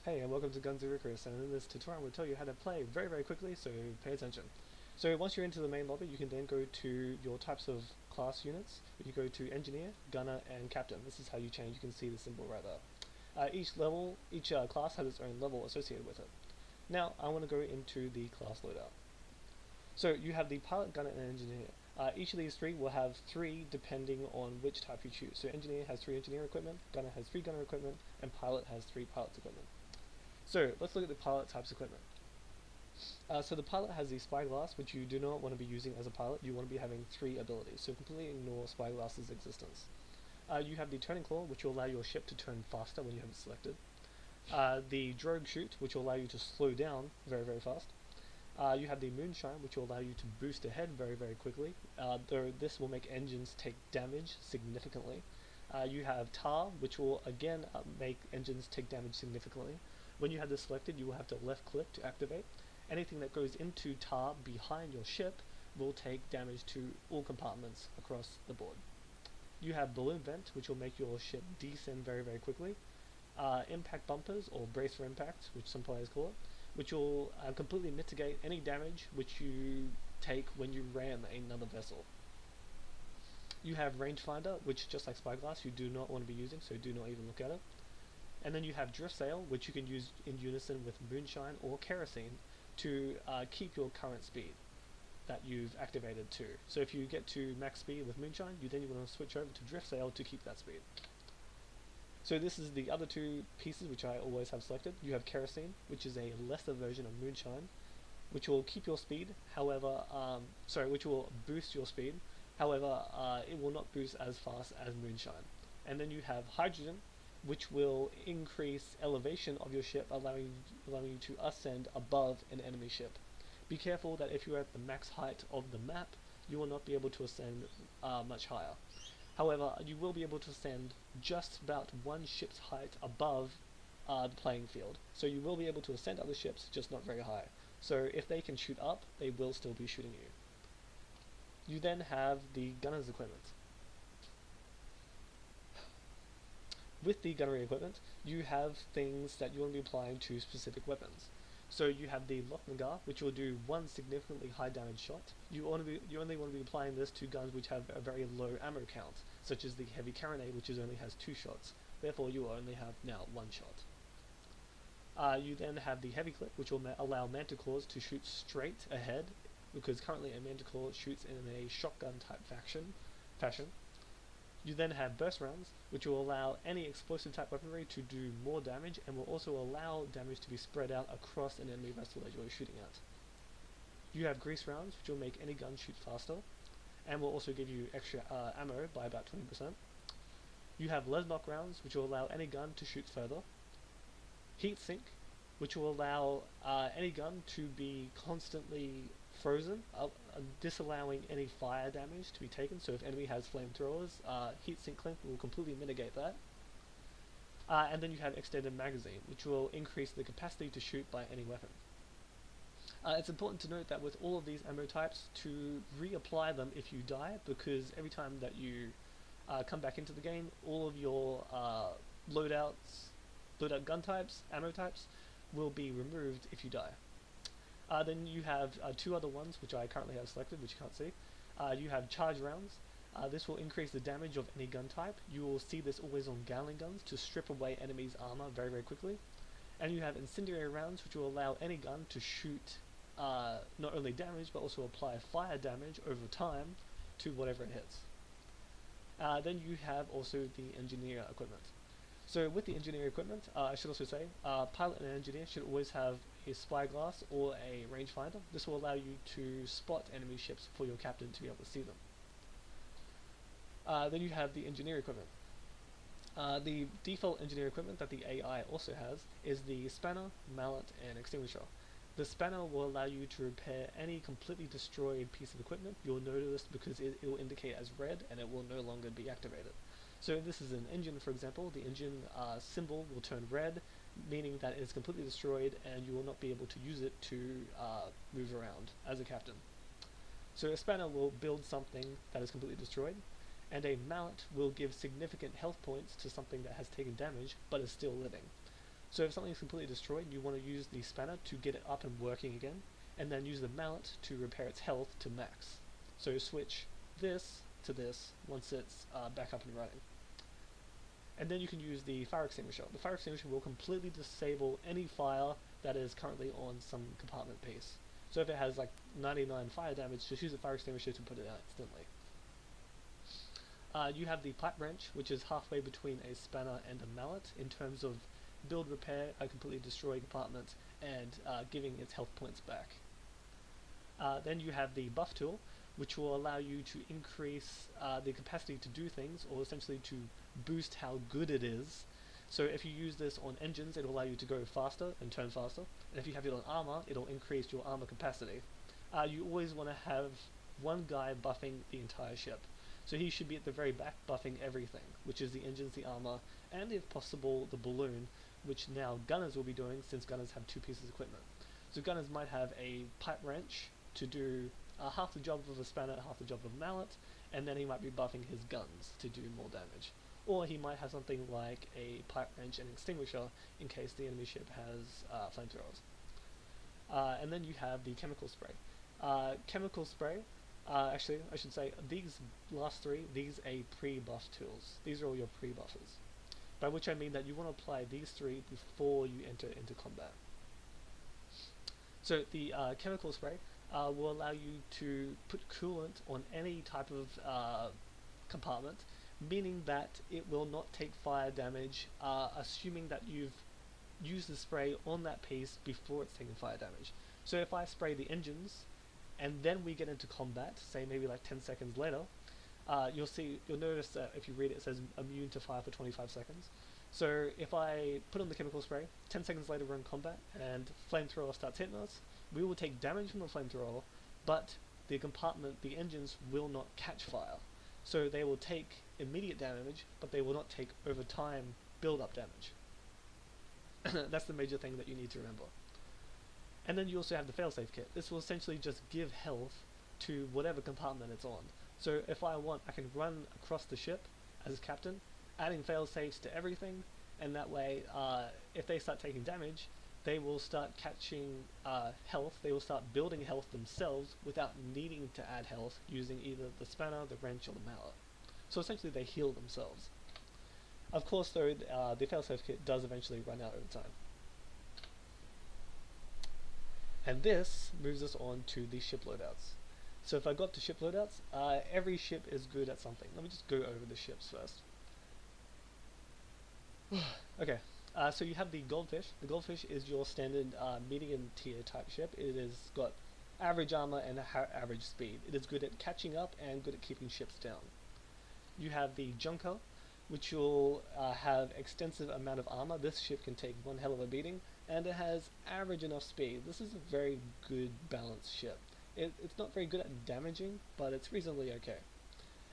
Hey, and welcome to Guns of Icarus, and in this tutorial I'm going to tell you how to play very quickly, so pay attention. So once you're into the main lobby, you can then go to your types of class units. You go to Engineer, Gunner, and Captain. This is how you change. You can see the symbol right there. Each class has its own level associated with it. Now, I want to go into the class loadout. So you have the Pilot, Gunner, and Engineer. Each of these three will have three depending on which type you choose. So Engineer has 3 Engineer equipment, Gunner has 3 Gunner equipment, and Pilot has 3 Pilot's equipment. So let's look at the pilot types equipment. So the pilot has the spyglass, which you do not want to be using as a pilot. You want to be having 3 abilities, so completely ignore spyglass's existence. You have the turning claw, which will allow your ship to turn faster when you have it selected. The drogue chute, which will allow you to slow down very fast. You have the moonshine, which will allow you to boost ahead very quickly, though this will make engines take damage significantly. You have tar, which will again make engines take damage significantly. When you have this selected, you will have to left click to activate. Anything that goes into tar behind your ship will take damage to all compartments across the board. You have balloon vent, which will make your ship descend very quickly. Impact bumpers, or brace for impact, which some players call it, which will completely mitigate any damage which you take when you ram another vessel. You have rangefinder, which just like spyglass, you do not want to be using, so do not even look at it. And then you have drift sail, which you can use in unison with moonshine or kerosene to keep your current speed that you've activated to. So if you get to max speed with moonshine, you want to switch over to drift sail to keep that speed. So this is the other 2 pieces which I always have selected. You have kerosene, which is a lesser version of moonshine, which will keep your speed, however, which will boost your speed, however, it will not boost as fast as moonshine. And then you have hydrogen, which will increase elevation of your ship, allowing you to ascend above an enemy ship. Be careful that if you're at the max height of the map, you will not be able to ascend much higher. However, you will be able to ascend just about 1 ship's height above the playing field. So you will be able to ascend other ships, just not very high. So if they can shoot up, they will still be shooting you. You then have the gunner's equipment. With the gunnery equipment, you have things that you want to be applying to specific weapons. So you have the Lochnagar, which will do 1 significantly high damage shot. You only want to be applying this to guns which have a very low ammo count, such as the heavy carronade, which only has 2 shots. Therefore, you will only have now 1 shot. You then have the heavy clip, which will allow manticores to shoot straight ahead, because currently a manticore shoots in a shotgun type fashion. You then have burst rounds, which will allow any explosive type weaponry to do more damage, and will also allow damage to be spread out across an enemy vessel that you're shooting at. You have grease rounds, which will make any gun shoot faster, and will also give you extra ammo by about 20%. You have Lesnock rounds, which will allow any gun to shoot further. Heat sink, which will allow any gun to be constantly frozen, disallowing any fire damage to be taken. So if enemy has flamethrowers, heat sink clamp will completely mitigate that. And then you have extended magazine, which will increase the capacity to shoot by any weapon. It's important to note that with all of these ammo types, to reapply them if you die, because every time that you come back into the game, all of your loadout gun types, ammo types, will be removed if you die. Then you have 2 other ones, which I currently have selected, which you can't see. You have charge rounds. This will increase the damage of any gun type. You will see this always on Gatling guns to strip away enemies' armor very quickly. And you have incendiary rounds, which will allow any gun to shoot not only damage, but also apply fire damage over time to whatever it hits. Then you have also the engineer equipment. So with the engineer equipment, I should also say, pilot and engineer should always have a spyglass or a rangefinder. This will allow you to spot enemy ships for your captain to be able to see them. Then you have the engineer equipment. The default engineer equipment that the AI also has is the Spanner, Mallet, and Extinguisher. The Spanner will allow you to repair any completely destroyed piece of equipment. You'll notice this because it will indicate as red and it will no longer be activated. So if this is an engine, for example, the engine symbol will turn red, meaning that it is completely destroyed and you will not be able to use it to move around as a captain. So a spanner will build something that is completely destroyed, and a mallet will give significant health points to something that has taken damage but is still living. So if something is completely destroyed, you want to use the spanner to get it up and working again, and then use the mallet to repair its health to max. So switch this to this once it's back up and running. And then you can use the fire extinguisher. The fire extinguisher will completely disable any fire that is currently on some compartment piece. So if it has like 99 fire damage, just use the fire extinguisher to put it out instantly. You have the pipe wrench, which is halfway between a spanner and a mallet in terms of build, repair a completely destroyed compartment, and giving its health points back. Then you have the buff tool, which will allow you to increase the capacity to do things, or essentially to boost how good it is. So if you use this on engines, it will allow you to go faster and turn faster, and if you have it on armor, it'll increase your armor capacity. You always want to have one guy buffing the entire ship. So he should be at the very back buffing everything, which is the engines, the armor, and if possible the balloon, which now gunners will be doing since gunners have two pieces of equipment. So gunners might have a pipe wrench to do half the job of a spanner, half the job of a mallet, and then he might be buffing his guns to do more damage. Or he might have something like a pipe wrench and extinguisher in case the enemy ship has flamethrowers. And then you have the chemical spray. Chemical spray, actually I should say these last three, these are pre-buff tools. These are all your pre-buffers. By which I mean that you want to apply these three before you enter into combat. So the chemical spray will allow you to put coolant on any type of compartment, meaning that it will not take fire damage, assuming that you've used the spray on that piece before it's taking fire damage. So if I spray the engines, and then we get into combat, say maybe like 10 seconds later, you'll notice that if you read it, it says immune to fire for 25 seconds. So if I put on the chemical spray, 10 seconds later we're in combat, and flamethrower starts hitting us, we will take damage from the flamethrower, but the compartment, the engines will not catch fire. So they will take immediate damage, but they will not take over time build-up damage. That's the major thing that you need to remember. And then you also have the failsafe kit. This will essentially just give health to whatever compartment it's on. So if I want, I can run across the ship as captain, adding failsafes to everything, and that way, if they start taking damage, they will start catching health, they will start building health themselves without needing to add health using either the spanner, the wrench, or the mallet. So essentially they heal themselves. Of course though, the failsafe kit does eventually run out over time. And this moves us on to the ship loadouts. So if I got to ship loadouts, every ship is good at something. Let me just go over the ships first. Okay, so you have the Goldfish. The Goldfish is your standard medium tier type ship. It has got average armor and average speed. It is good at catching up and good at keeping ships down. You have the Junker, which will have extensive amount of armor. This ship can take one hell of a beating, and it has average enough speed. This is a very good balanced ship. It's not very good at damaging, but it's reasonably okay.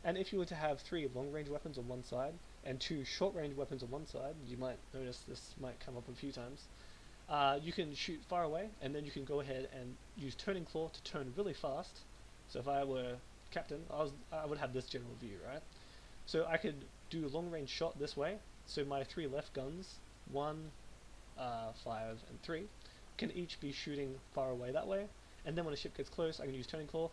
And if you were to have 3 long-range weapons on one side and 2 short-range weapons on one side, you might notice this might come up a few times, you can shoot far away, and then you can go ahead and use Turning Claw to turn really fast. So if I were captain, I would have this general view, right? So I could do a long-range shot this way, so my 3 left guns, 1, 5, and 3, can each be shooting far away that way, and then when a ship gets close, I can use Turning Claw,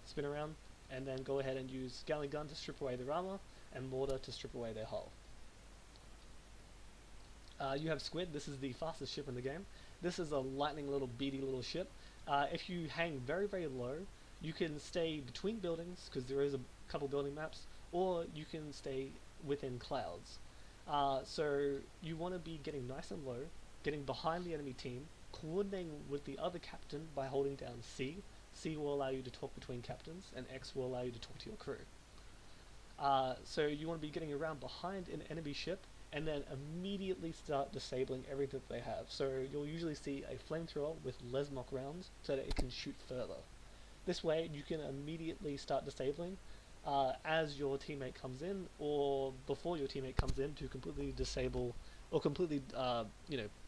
spin around, and then go ahead and use Galley Gun to strip away their armor, and Mortar to strip away their hull. You have Squid. This is the fastest ship in the game. This is a lightning little beady little ship. If you hang very very low, you can stay between buildings, because there is a couple building maps, or you can stay within clouds. So you want to be getting nice and low, getting behind the enemy team, coordinating with the other captain by holding down C. C will allow you to talk between captains, and X will allow you to talk to your crew. So you want to be getting around behind an enemy ship, and then immediately start disabling everything that they have. So you'll usually see a flamethrower with Lesmok rounds, so that it can shoot further. This way you can immediately start disabling as your teammate comes in, or before your teammate comes in, to completely disable or completely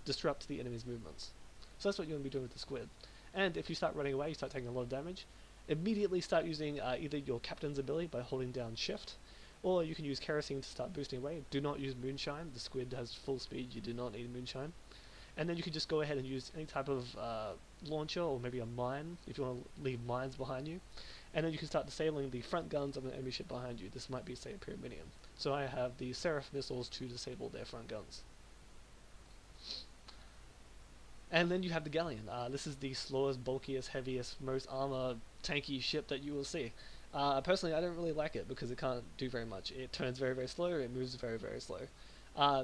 disrupt the enemy's movements. So that's what you want to be doing with the Squid. And if you start running away, you start taking a lot of damage, immediately start using either your captain's ability by holding down shift, or you can use kerosene to start boosting away. Do not use moonshine. The Squid has full speed, you do not need moonshine. and then you can just go ahead and use any type of launcher or maybe a mine if you want to leave mines behind you, and then you can start disabling the front guns of an enemy ship behind you. This might be, say, a Pyramidion. So I have the Seraph missiles to disable their front guns. And then you have the Galleon. This is the slowest, bulkiest, heaviest, most armor tanky ship that you will see. Personally, I don't really like it because it can't do very much. It turns very, very slow, it moves very, very slow.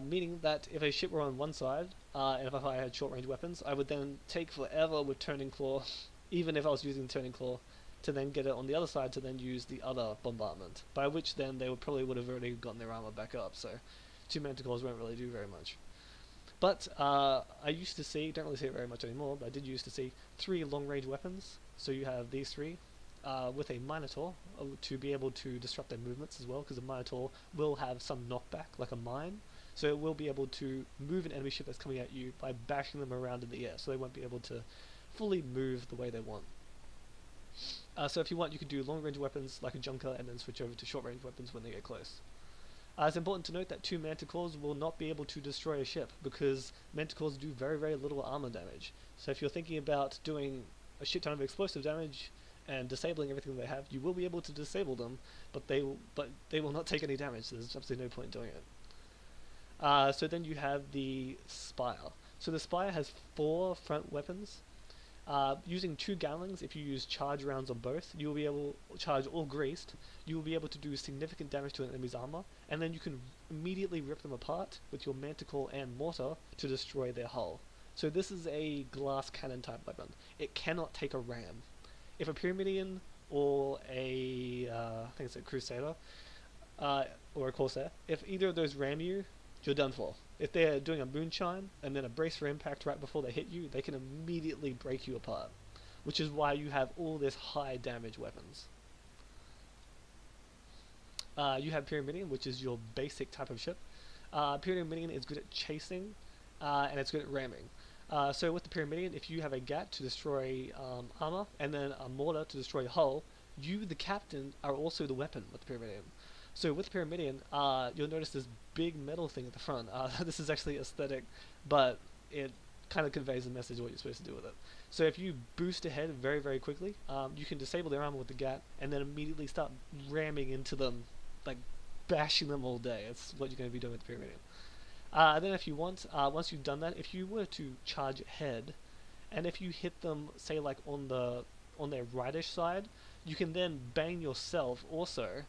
Meaning that if a ship were on one side, and if I had short-range weapons, I would then take forever with Turning Claw, even if I was using Turning Claw, to then get it on the other side to then use the other bombardment, by which then they probably would have already gotten their armor back up, so 2 Manticores won't really do very much. But I used to see, don't really see it very much anymore, but I did used to see 3 long-range weapons. So you have these 3 with a Minotaur to be able to disrupt their movements as well, because a Minotaur will have some knockback, like a mine. So it will be able to move an enemy ship that's coming at you by bashing them around in the air, so they won't be able to fully move the way they want. So if you want, you can do long-range weapons like a Junker and then switch over to short-range weapons when they get close. It's important to note that 2 Manticores will not be able to destroy a ship because Manticores do very, very little armor damage. So if you're thinking about doing a shit ton of explosive damage and disabling everything they have, you will be able to disable them, but they will not take any damage, so there's absolutely no point in doing it. So then you have the Spire. So the Spire has 4 front weapons. Using 2 Gatling, if you use charge rounds on both, you will be able, charge or greased, you will be able to do significant damage to an enemy's armor, and then you can immediately rip them apart with your Manticore and Mortar to destroy their hull. So this is a glass cannon type weapon. It cannot take a ram. If a Pyramidion or a, I think it's a Crusader, or a Corsair, if either of those ram you, you're done for. If they're doing a moonshine and then a brace for impact right before they hit you, they can immediately break you apart, which is why you have all this high damage weapons. You have Pyramidion, which is your basic type of ship. Pyramidion is good at chasing, and it's good at ramming. So with the Pyramidion, if you have a Gat to destroy armor, and then a Mortar to destroy hull, you, the captain, are also the weapon with the Pyramidion. So with Pyramidion, you'll notice this big metal thing at the front. This is actually aesthetic, but it kind of conveys the message of what you're supposed to do with it. So if you boost ahead very, very quickly, you can disable their armor with the Gat, and then immediately start ramming into them, like bashing them all day. It's what you're going to be doing with the Pyramidion. Then if you want, once you've done that, if you were to charge ahead, and if you hit them, say like on their rightish side, you can then bang yourself also.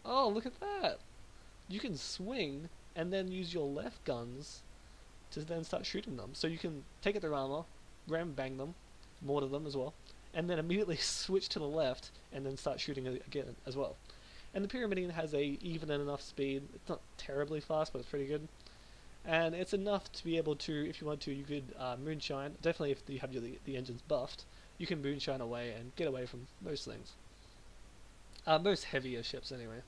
Oh, look at that! You can swing and then use your left guns to then start shooting them. So you can take at their armor, ram bang them, mortar them as well, and then immediately switch to the left and then start shooting again as well. And the Pyramidion has a even and enough speed. It's not terribly fast, but it's pretty good. And it's enough to be able to, if you want to, you could moonshine. Definitely if you have the engines buffed, you can moonshine away and get away from most things. Most heavier ships anyway.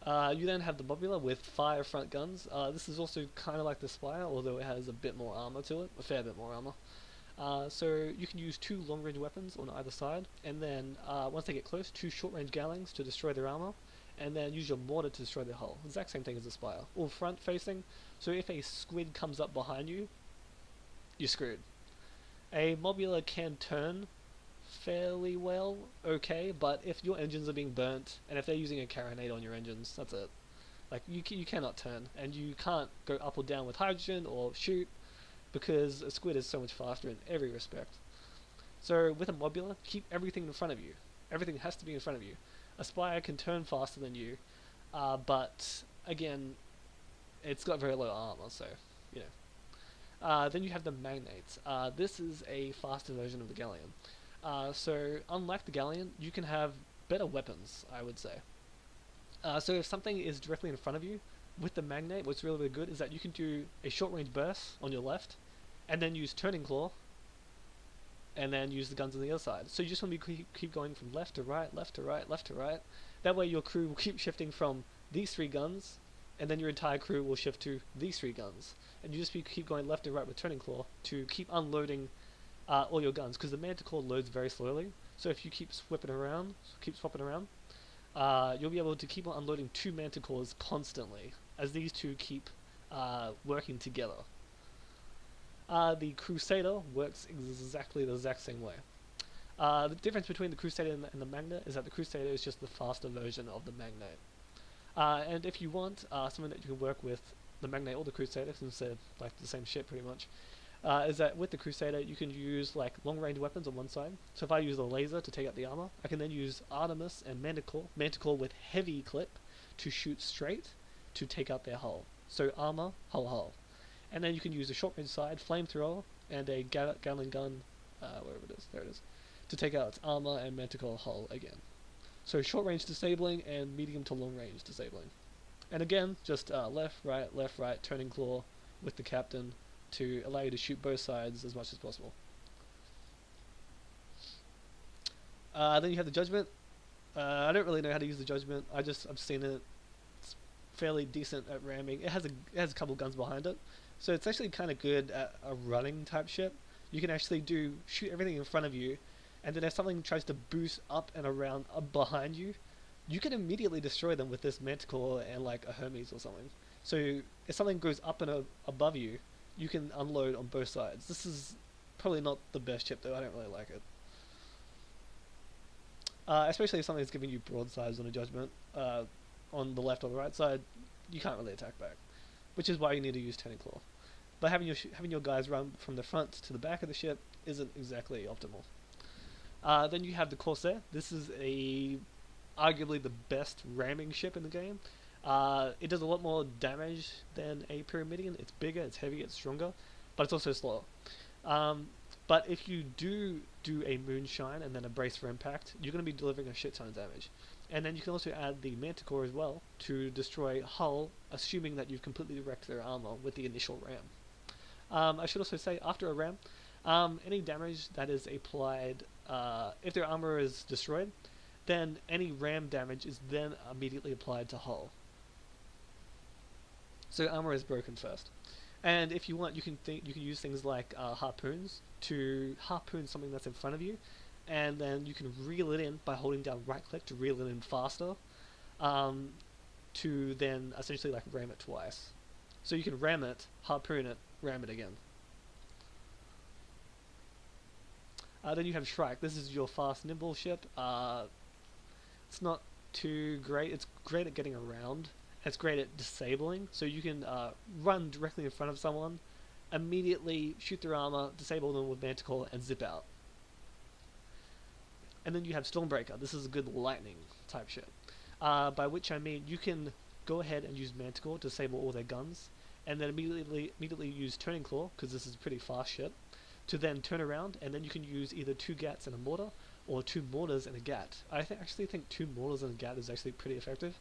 You then have the Mobula with 5 front guns. This is also kind of like the Spire, although it has a bit more armor to it, a fair bit more armor. So you can use 2 long-range weapons on either side, and then once they get close, 2 short-range Gatlings to destroy their armor, and then use your Mortar to destroy their hull. Exact same thing as the Spire. All front-facing, so if a squid comes up behind you, you're screwed. A Mobula can turn fairly well, okay, but if your engines are being burnt, and if they're using a carronade on your engines, that's it. Like, you cannot turn, and you can't go up or down with hydrogen or shoot, because a squid is so much faster in every respect. So with a Mobula, keep everything in front of you. Everything has to be in front of you. A Spire can turn faster than you, but again, it's got very low armor, so, you know. Then you have the Magnates. This is a faster version of the Galleon. So unlike the Galleon, you can have better weapons, I would say. So if something is directly in front of you, with the Magnate, what's really, really good is that you can do a short-range burst on your left, and then use Turning Claw, and then use the guns on the other side. So you just want to keep going from left to right, left to right, left to right. That way your crew will keep shifting from these 3 guns, and then your entire crew will shift to these 3 guns. And you just keep going left and right with Turning Claw to keep unloading all your guns, because the Manticore loads very slowly. So if you keep swapping around, you'll be able to keep on unloading 2 Manticores constantly, as these 2 keep working together. The Crusader works exactly the exact same way. The difference between the Crusader and the Magnet is that the Crusader is just the faster version of the Magnet. And if you want something that you can work with the Magnet or the Crusader, since they're like the same ship pretty much, is that with the Crusader you can use like long range weapons on one side. So if I use a laser to take out the armor, I can then use Artemis and Manticore with heavy clip to shoot straight to take out their hull. So armor, hull. And then you can use a short range side, flamethrower, and a Gatling gun, wherever it is, there it is, to take out its armor and Manticore hull again. So short range disabling and medium to long range disabling. And again, just left, right, turning claw with the captain to allow you to shoot both sides as much as possible. Then you have the judgment. I don't really know how to use the judgment. I've seen it. It's fairly decent at ramming. It has a couple guns behind it, so it's actually kind of good at a running type ship. You can actually shoot everything in front of you, and then if something tries to boost up and around behind you, you can immediately destroy them with this Manticore and like a Hermes or something. So if something goes up and above you, you can unload on both sides. This is probably not the best ship though, I don't really like it. Especially if something's giving you broadsides on a judgment, on the left or the right side, you can't really attack back. Which is why you need to use Turning Claw. But having your guys run from the front to the back of the ship isn't exactly optimal. Then you have the Corsair. This is arguably the best ramming ship in the game. It does a lot more damage than a Pyramidion. It's bigger, it's heavier, it's stronger, but it's also slower. But if you do a Moonshine and then a Brace for Impact, you're going to be delivering a shit ton of damage. And then you can also add the Manticore as well to destroy hull, assuming that you've completely wrecked their armor with the initial ram. I should also say, after a ram, any damage that is applied, if their armor is destroyed, then any ram damage is then immediately applied to hull. So armor is broken first. And if you want, you can use things like harpoons to harpoon something that's in front of you, and then you can reel it in by holding down right click to reel it in faster, to then essentially like ram it twice. So you can ram it, harpoon it, ram it again. Then you have Shrike. This is your fast, nimble ship. It's not too great. It's great at getting around. It's great at disabling. So you can run directly in front of someone, immediately shoot their armor, disable them with Manticore, and zip out. And then you have Stormbreaker. This is a good lightning type ship. By which I mean you can go ahead and use Manticore to disable all their guns, and then immediately use Turning Claw, because this is a pretty fast ship, to then turn around, and then you can use either 2 Gats and a mortar, or 2 mortars and a Gat. I actually think 2 mortars and a Gat is actually pretty effective,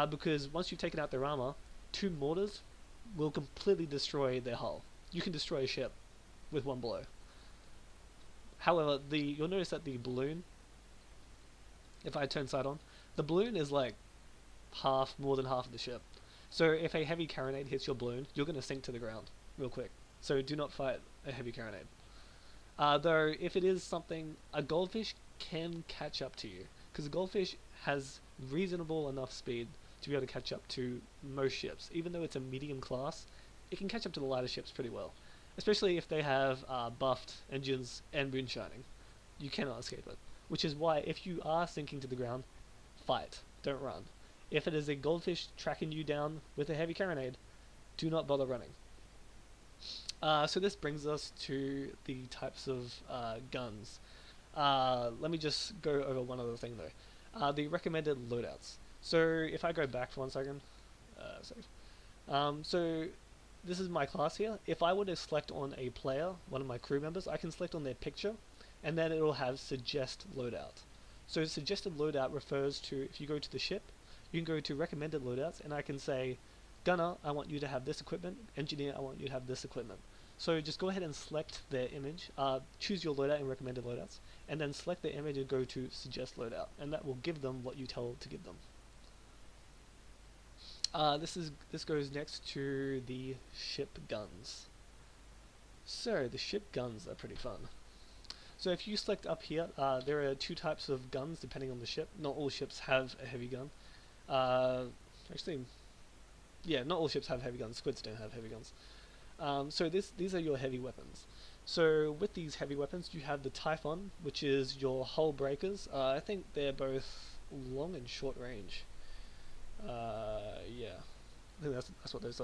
because once you've taken out their armor, 2 mortars will completely destroy their hull. You can destroy a ship with 1 blow. However, you'll notice that the balloon, if I turn side on, the balloon is like more than half of the ship. So if a heavy carronade hits your balloon, you're going to sink to the ground real quick. So do not fight a heavy carronade. Though if it is something, a goldfish can catch up to you, because a goldfish has reasonable enough speed to be able to catch up to most ships. Even though it's a medium class, it can catch up to the lighter ships pretty well, especially if they have buffed engines and moonshining. You cannot escape it, which is why if you are sinking to the ground, fight, don't run. If it is a goldfish tracking you down with a heavy carronade, do not bother running. So this brings us to the types of guns. Let me just go over one other thing though. The recommended loadouts. So if I go back for 1 second, so this is my class here. If I were to select on a player, one of my crew members, I can select on their picture, and then it will have suggest loadout. So suggested loadout refers to, if you go to the ship, you can go to recommended loadouts, and I can say, Gunner, I want you to have this equipment. Engineer, I want you to have this equipment. So just go ahead and select their image, choose your loadout in recommended loadouts, and then select the image and go to suggest loadout, and that will give them what you tell to give them. This goes next to the ship guns. So the ship guns are pretty fun. So if you select up here, there are 2 types of guns depending on the ship. Not all ships have a heavy gun. Actually, yeah, not all ships have heavy guns. Squids don't have heavy guns. So these are your heavy weapons. So with these heavy weapons, you have the Typhon, which is your hull breakers. I think they're both long and short range. Yeah, I think that's what those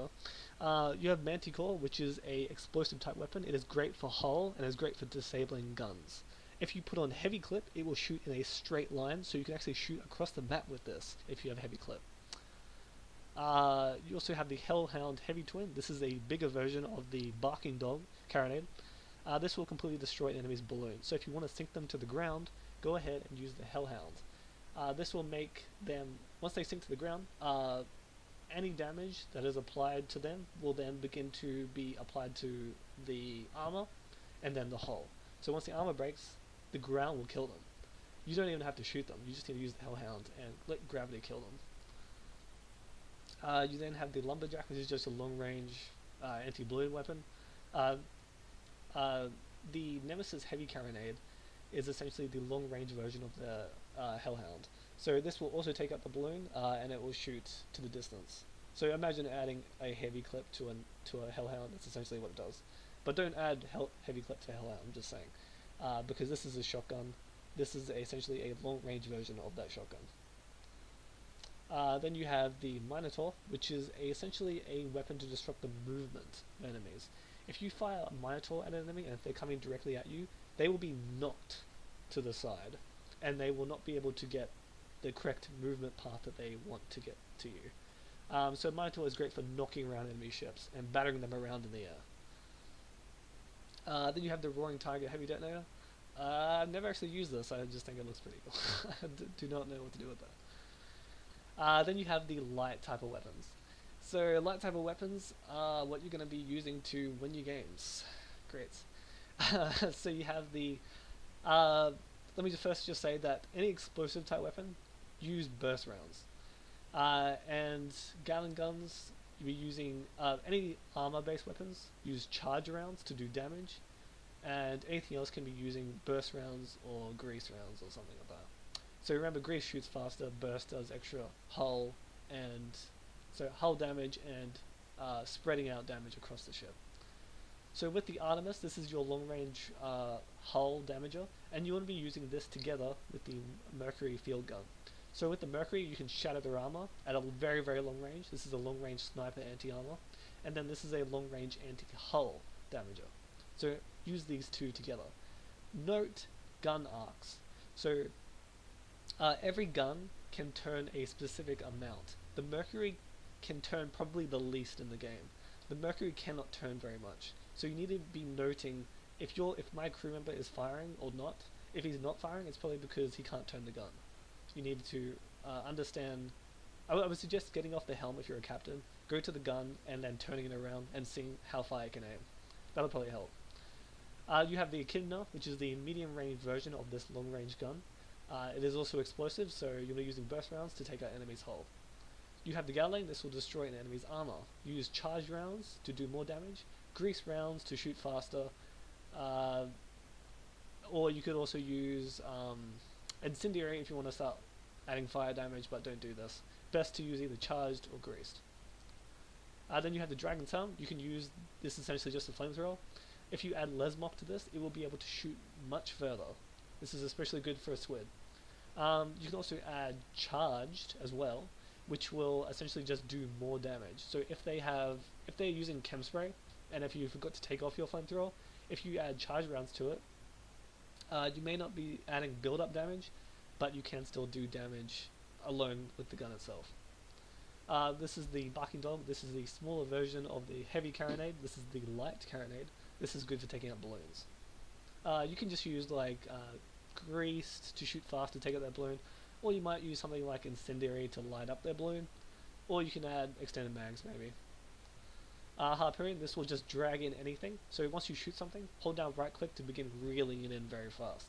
are. You have Manticore, which is a explosive type weapon. It is great for hull and is great for disabling guns. If you put on heavy clip, it will shoot in a straight line, so you can actually shoot across the map with this if you have heavy clip. You also have the Hellhound Heavy Twin. This is a bigger version of the Barking Dog carronade. This will completely destroy an enemy's balloon. So if you want to sink them to the ground, go ahead and use the Hellhound. This will make them, once they sink to the ground, any damage that is applied to them will then begin to be applied to the armor and then the hull. So once the armor breaks, the ground will kill them. You don't even have to shoot them, you just need to use the Hellhound and let gravity kill them. You then have the Lumberjack, which is just a long-range anti-balloon weapon. The Nemesis Heavy Carronade is essentially the long-range version of the Hellhound. So this will also take up the balloon, and it will shoot to the distance. So imagine adding a heavy clip to a Hellhound. That's essentially what it does. But don't add heavy clip to Hellhound, I'm just saying. Because this is a shotgun. This is essentially a long-range version of that shotgun. Then you have the Minotaur, which is essentially a weapon to disrupt the movement of enemies. If you fire a Minotaur at an enemy, and if they're coming directly at you, they will be knocked to the side, and they will not be able to get the correct movement path that they want to get to you. So Minotaur is great for knocking around enemy ships and battering them around in the air. Then you have the Roaring Tiger Heavy Detonator. I've never actually used this, I just think it looks pretty cool. I do not know what to do with that. Then you have the light type of weapons. So light type of weapons are what you're going to be using to win your games. Great. So you have the... let me first say that any explosive type weapon, use burst rounds. And Gatling guns, you'll be using... any armor based weapons, use charge rounds to do damage. And anything else can be using burst rounds or grease rounds or something like that. So remember, grease shoots faster, burst does extra hull, and so hull damage and spreading out damage across the ship. So with the Artemis, this is your long-range hull damager, and you want to be using this together with the Mercury field gun. So with the Mercury, you can shatter their armor at a very, very long range. This is a long-range sniper anti-armor, and then this is a long-range anti-hull damager. So use these two together. Note gun arcs. So every gun can turn a specific amount. The Mercury can turn probably the least in the game. The Mercury cannot turn very much. So you need to be noting if my crew member is firing or not. If he's not firing, it's probably because he can't turn the gun. You need to understand. I would suggest getting off the helm if you're a captain. Go to the gun and then turning it around and seeing how far it can aim. That'll probably help. You have the Echidna, which is the medium range version of this long range gun. It is also explosive, so you'll be using burst rounds to take out enemies' hull. You have the Gatling. This will destroy an enemy's armor. Use charge rounds to do more damage, grease rounds to shoot faster, or you could also use incendiary if you want to start adding fire damage, but don't do this. Best to use either charged or greased. Then you have the Dragon's Helm. You can use this essentially just a flamethrower. If you add Lesmok to this, it will be able to shoot much further. This is especially good for a squid. You can also add charged as well, which will essentially just do more damage. So if they're using chem spray, and if you forgot to take off your flamethrower, if you add charge rounds to it, you may not be adding build-up damage, but you can still do damage alone with the gun itself. This is the Barking Dog. This is the smaller version of the heavy carronade. This is the light carronade. This is good for taking out balloons. You can just use like grease to shoot fast to take out that balloon, or you might use something like incendiary to light up their balloon, or you can add extended mags maybe. Harpoon, this will just drag in anything, so once you shoot something, hold down right click to begin reeling it in very fast.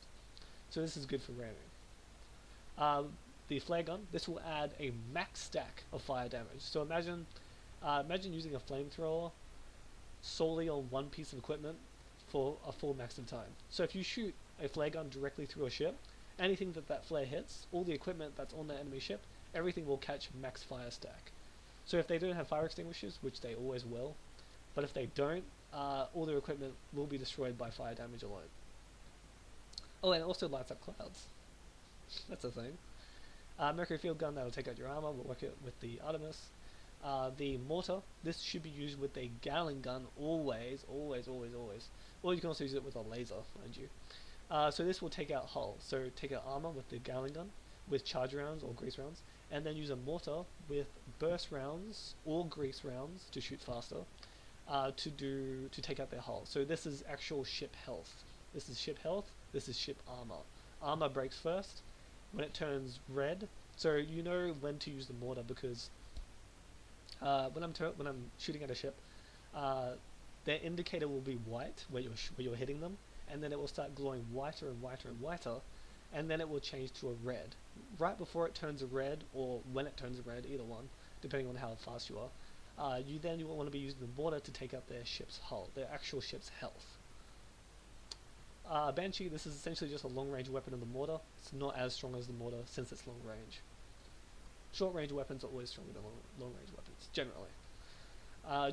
So this is good for ramming. The flare gun, this will add a max stack of fire damage. So imagine using a flamethrower solely on one piece of equipment for a full max of time. So if you shoot a flare gun directly through a ship, anything that flare hits, all the equipment that's on that enemy ship, everything will catch max fire stack. So if they don't have fire extinguishers, which they always will, but if they don't, all their equipment will be destroyed by fire damage alone. Oh, and it also lights up clouds. That's a thing. Mercury field gun, that'll take out your armor. We'll work it with the Artemis. The mortar, this should be used with a Gallon gun always, always, always, always. Or you can also use it with a laser, mind you. So this will take out hull. So take out armor with the Gallon gun, with charge rounds or grease rounds, and then use a mortar with burst rounds or grease rounds to shoot faster, to take out their hull. So this is actual ship health. This is ship health. This is ship armor. Armor breaks first when it turns red. So you know when to use the mortar because when I'm shooting at a ship, their indicator will be white where you're hitting them, and then it will start glowing whiter and whiter and whiter, and then it will change to a red. Right before it turns a red, or when it turns a red, either one, depending on how fast you are, you will want to be using the mortar to take out their ship's hull, their actual ship's health. Banshee, this is essentially just a long-range weapon of the mortar. It's not as strong as the mortar since it's long-range. Short-range weapons are always stronger than long-range weapons, generally.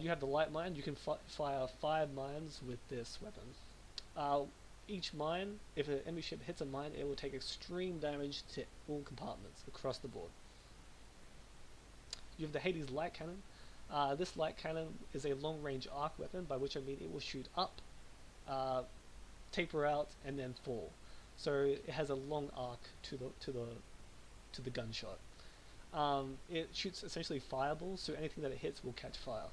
You have the light mine. You can fire 5 mines with this weapon. Each mine, if an enemy ship hits a mine, it will take extreme damage to all compartments across the board. You have the Hades light cannon. This light cannon is a long-range arc weapon, by which I mean it will shoot up, taper out, and then fall. So it has a long arc to the gunshot. It shoots essentially fireballs, so anything that it hits will catch fire.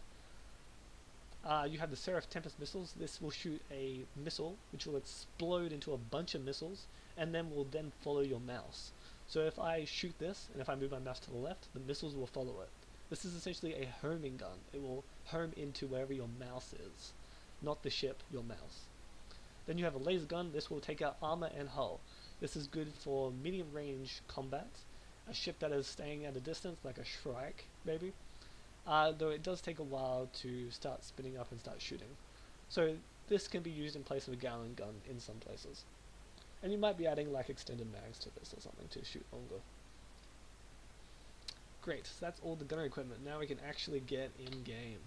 You have the Seraph Tempest missiles. This will shoot a missile which will explode into a bunch of missiles and then will then follow your mouse. So if I shoot this and if I move my mouse to the left, the missiles will follow it. This is essentially a homing gun. It will home into wherever your mouse is, not the ship, your mouse. Then you have a laser gun. This will take out armor and hull. This is good for medium range combat. A ship that is staying at a distance, like a Shrike, maybe. Though it does take a while to start spinning up and start shooting. So this can be used in place of a Gallon gun in some places. And you might be adding like extended mags to this or something to shoot longer. Great, so that's all the gunner equipment. Now we can actually get in game.